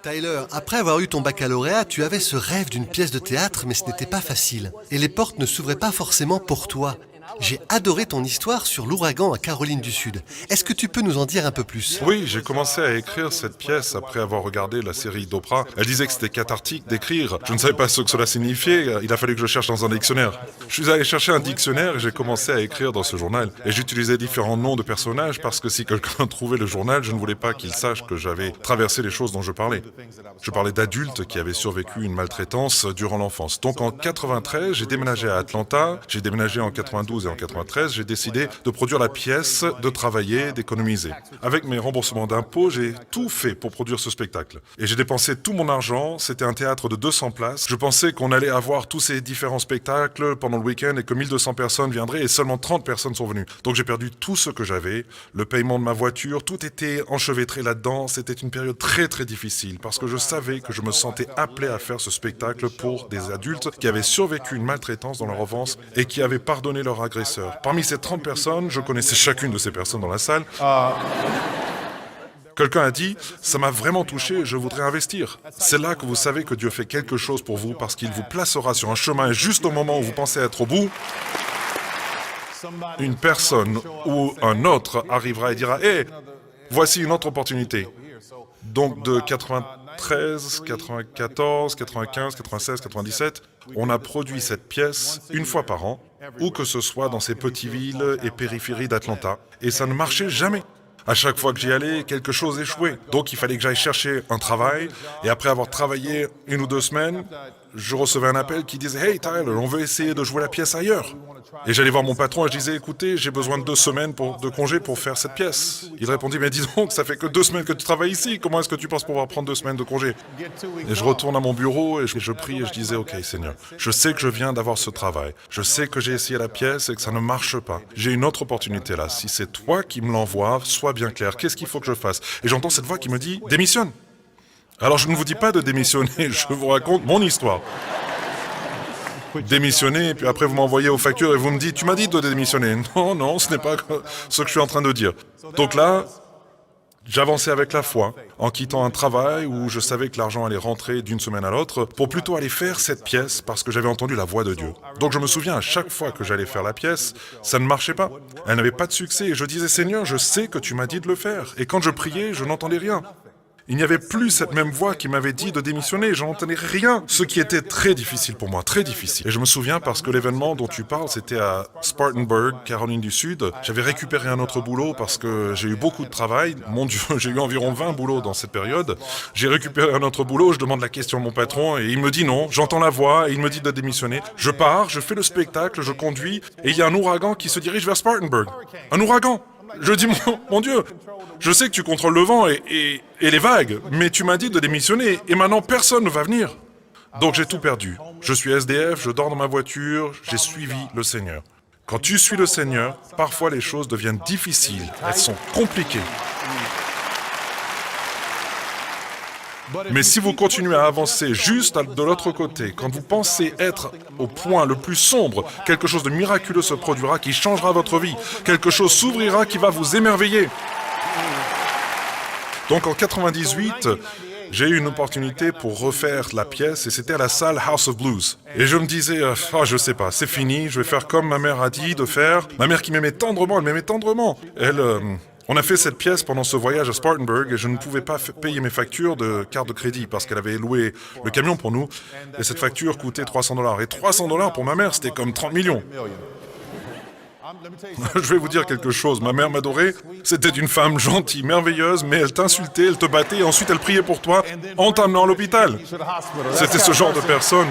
Tyler, après avoir eu ton baccalauréat, tu avais ce rêve d'une pièce de théâtre, mais ce n'était pas facile. Et les portes ne s'ouvraient pas forcément pour toi. J'ai adoré ton histoire sur l'ouragan à Caroline du Sud. Est-ce que tu peux nous en dire un peu plus? Oui, j'ai commencé à écrire cette pièce après avoir regardé la série d'Oprah. Elle disait que c'était cathartique d'écrire. Je ne savais pas ce que cela signifiait. Il a fallu que je cherche dans un dictionnaire. Je suis allé chercher un dictionnaire et j'ai commencé à écrire dans ce journal. Et j'utilisais différents noms de personnages parce que si quelqu'un trouvait le journal, je ne voulais pas qu'il sache que j'avais traversé les choses dont je parlais. Je parlais d'adultes qui avaient survécu une maltraitance durant l'enfance. Donc en 93, j'ai déménagé à Atlanta. J'ai déménagé en 92 et en 93, j'ai décidé de produire la pièce, de travailler, d'économiser. Avec mes remboursements d'impôts, j'ai tout fait pour produire ce spectacle. Et j'ai dépensé tout mon argent, c'était un théâtre de 200 places. Je pensais qu'on allait avoir tous ces différents spectacles pendant le week-end et que 1200 personnes viendraient et seulement 30 personnes sont venues. Donc j'ai perdu tout ce que j'avais, le paiement de ma voiture, tout était enchevêtré là-dedans. C'était une période très très difficile parce que je savais que je me sentais appelé à faire ce spectacle pour des adultes qui avaient survécu une maltraitance dans leur enfance et qui avaient pardonné leur agresseur. Parmi ces 30 personnes, je connaissais chacune de ces personnes dans la salle. Quelqu'un a dit « Ça m'a vraiment touché, je voudrais investir ». C'est là que vous savez que Dieu fait quelque chose pour vous parce qu'il vous placera sur un chemin et juste au moment où vous pensez être au bout, une personne ou un autre arrivera et dira « Hé, voici une autre opportunité ». Donc de 93, 94, 95, 96, 97, on a produit cette pièce une fois par an, où que ce soit dans ces petites villes et périphéries d'Atlanta, et ça ne marchait jamais. À chaque fois que j'y allais, quelque chose échouait. Donc il fallait que j'aille chercher un travail, et après avoir travaillé 1 ou 2 semaines, je recevais un appel qui disait « Hey Tyler, on veut essayer de jouer la pièce ailleurs ». Et j'allais voir mon patron et je disais « Écoutez, j'ai besoin de 2 semaines de congé pour faire cette pièce ». Il répondit « Mais dis donc, ça fait que 2 semaines que tu travailles ici, comment est-ce que tu penses pouvoir prendre 2 semaines de congé ?» Et je retourne à mon bureau et je prie et je disais « Ok Seigneur, je sais que je viens d'avoir ce travail, je sais que j'ai essayé la pièce et que ça ne marche pas. J'ai une autre opportunité là, si c'est toi qui me l'envoies, sois bien clair, qu'est-ce qu'il faut que je fasse ?» Et j'entends cette voix qui me dit « Démissionne !» Alors je ne vous dis pas de démissionner, je vous raconte mon histoire. Démissionner, et puis après vous m'envoyez aux factures et vous me dites « Tu m'as dit de démissionner !» Non, non, ce n'est pas ce que je suis en train de dire. Donc là, j'avançais avec la foi, en quittant un travail où je savais que l'argent allait rentrer d'une semaine à l'autre, pour plutôt aller faire cette pièce parce que j'avais entendu la voix de Dieu. Donc je me souviens, à chaque fois que j'allais faire la pièce, ça ne marchait pas. Elle n'avait pas de succès et je disais « Seigneur, je sais que tu m'as dit de le faire. » Et quand je priais, je n'entendais rien. Il n'y avait plus cette même voix qui m'avait dit de démissionner, je n'entendais rien, ce qui était très difficile pour moi, très difficile. Et je me souviens parce que l'événement dont tu parles, c'était à Spartanburg, Caroline du Sud. J'avais récupéré un autre boulot parce que j'ai eu beaucoup de travail. Mon Dieu, j'ai eu environ 20 boulots dans cette période. J'ai récupéré un autre boulot, je demande la question à mon patron et il me dit non, j'entends la voix et il me dit de démissionner. Je pars, je fais le spectacle, je conduis et il y a un ouragan qui se dirige vers Spartanburg. Un ouragan! Je dis, mon Dieu, je sais que tu contrôles le vent et les vagues, mais tu m'as dit de démissionner et maintenant personne ne va venir. Donc j'ai tout perdu. Je suis SDF, je dors dans ma voiture, j'ai suivi le Seigneur. Quand tu suis le Seigneur, parfois les choses deviennent difficiles, elles sont compliquées. Mais si vous continuez à avancer juste de l'autre côté, quand vous pensez être au point le plus sombre, quelque chose de miraculeux se produira qui changera votre vie. Quelque chose s'ouvrira qui va vous émerveiller. Donc en 98, j'ai eu une opportunité pour refaire la pièce et c'était à la salle House of Blues. Et je me disais, je sais pas, c'est fini, je vais faire comme ma mère a dit de faire. Ma mère qui m'aimait tendrement, elle m'aimait tendrement. On a fait cette pièce pendant ce voyage à Spartanburg et je ne pouvais pas payer mes factures de carte de crédit parce qu'elle avait loué le camion pour nous et cette facture coûtait $300. Et $300 pour ma mère, c'était comme 30 millions. Je vais vous dire quelque chose, ma mère m'adorait, c'était une femme gentille, merveilleuse, mais elle t'insultait, elle te battait et ensuite elle priait pour toi en t'amenant à l'hôpital. C'était ce genre de personne.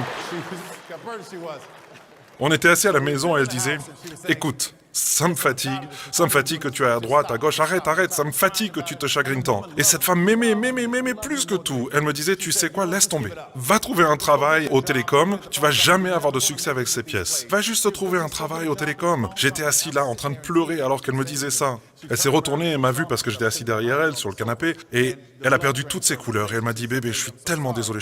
On était assis à la maison et elle disait « Écoute, ça me fatigue que tu ailles à droite, à gauche, arrête, ça me fatigue que tu te chagrines tant. » Et cette femme m'aimait plus que tout. Elle me disait « Tu sais quoi, laisse tomber. Va trouver un travail au télécom, tu vas jamais avoir de succès avec ces pièces. Va juste trouver un travail au télécom. » J'étais assis là en train de pleurer alors qu'elle me disait ça. Elle s'est retournée et m'a vu parce que j'étais assis derrière elle sur le canapé et elle a perdu toutes ses couleurs et elle m'a dit « Bébé, je suis tellement désolé.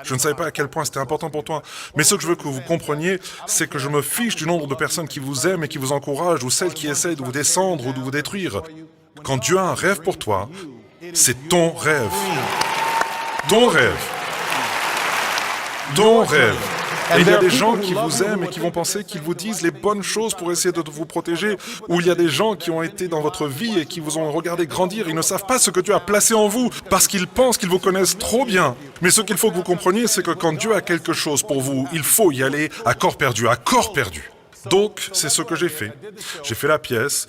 Je ne savais pas à quel point c'était important pour toi. Mais ce que je veux que vous compreniez, c'est que je me fiche du nombre de personnes qui vous aiment et qui vous encouragent ou celles qui essayent de vous descendre ou de vous détruire. Quand Dieu a un rêve pour toi, c'est ton rêve. » Ton rêve. Ton rêve. Et il y a des gens qui vous aiment et qui vont penser qu'ils vous disent les bonnes choses pour essayer de vous protéger. Ou il y a des gens qui ont été dans votre vie et qui vous ont regardé grandir. Ils ne savent pas ce que Dieu a placé en vous parce qu'ils pensent qu'ils vous connaissent trop bien. Mais ce qu'il faut que vous compreniez, c'est que quand Dieu a quelque chose pour vous, il faut y aller à corps perdu, à corps perdu. Donc, c'est ce que j'ai fait. J'ai fait la pièce.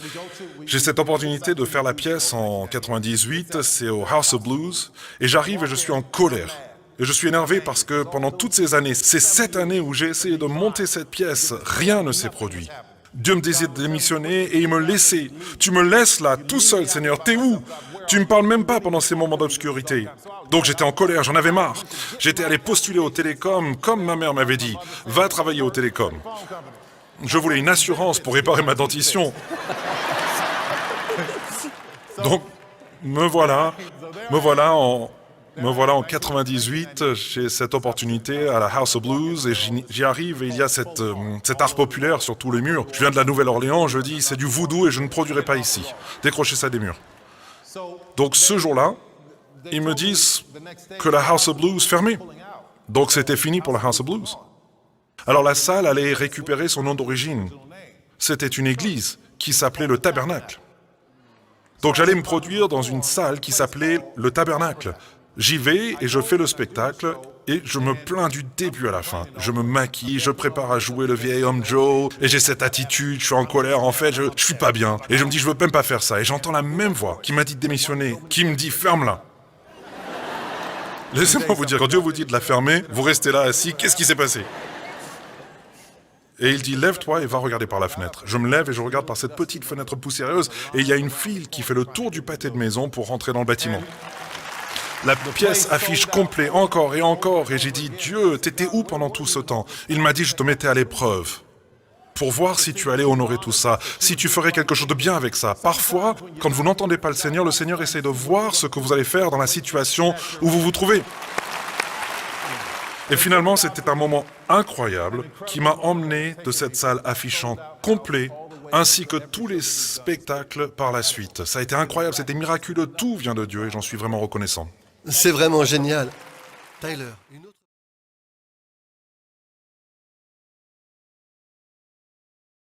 J'ai cette opportunité de faire la pièce en 98, c'est au House of Blues. Et j'arrive et je suis en colère. Et je suis énervé parce que pendant toutes ces années, ces 7 années où j'ai essayé de monter cette pièce, rien ne s'est produit. Dieu me disait de démissionner et il me laissait. Tu me laisses là, tout seul, Seigneur, t'es où? Tu me parles même pas pendant ces moments d'obscurité. Donc j'étais en colère, j'en avais marre. J'étais allé postuler au télécom, comme ma mère m'avait dit. Va travailler au télécom. Je voulais une assurance pour réparer ma dentition. Donc, me voilà en 98, j'ai cette opportunité à la House of Blues et j'y arrive et il y a cet art populaire sur tous les murs. Je viens de la Nouvelle-Orléans, je dis c'est du voodoo et je ne produirai pas ici. Décrochez ça des murs. Donc ce jour-là, ils me disent que la House of Blues fermait. Donc c'était fini pour la House of Blues. Alors la salle allait récupérer son nom d'origine. C'était une église qui s'appelait le Tabernacle. Donc j'allais me produire dans une salle qui s'appelait le Tabernacle. J'y vais et je fais le spectacle et je me plains du début à la fin. Je me maquille, je prépare à jouer le vieil homme Joe et j'ai cette attitude, je suis en colère, en fait, je suis pas bien. Et je me dis, je veux même pas faire ça. Et j'entends la même voix qui m'a dit de démissionner, qui me dit, ferme-la. Laissez-moi vous dire, quand Dieu vous dit de la fermer, vous restez là assis, qu'est-ce qui s'est passé? Et il dit, lève-toi et va regarder par la fenêtre. Je me lève et je regarde par cette petite fenêtre poussiéreuse et il y a une file qui fait le tour du pâté de maison pour rentrer dans le bâtiment. La pièce affiche complet encore et j'ai dit, Dieu, t'étais où pendant tout ce temps? Il m'a dit, je te mettais à l'épreuve pour voir si tu allais honorer tout ça, si tu ferais quelque chose de bien avec ça. Parfois, quand vous n'entendez pas le Seigneur essaie de voir ce que vous allez faire dans la situation où vous vous trouvez. Et finalement, c'était un moment incroyable qui m'a emmené de cette salle affichant complet, ainsi que tous les spectacles par la suite. Ça a été incroyable, c'était miraculeux, tout vient de Dieu et j'en suis vraiment reconnaissant. C'est vraiment génial. Tyler, une autre...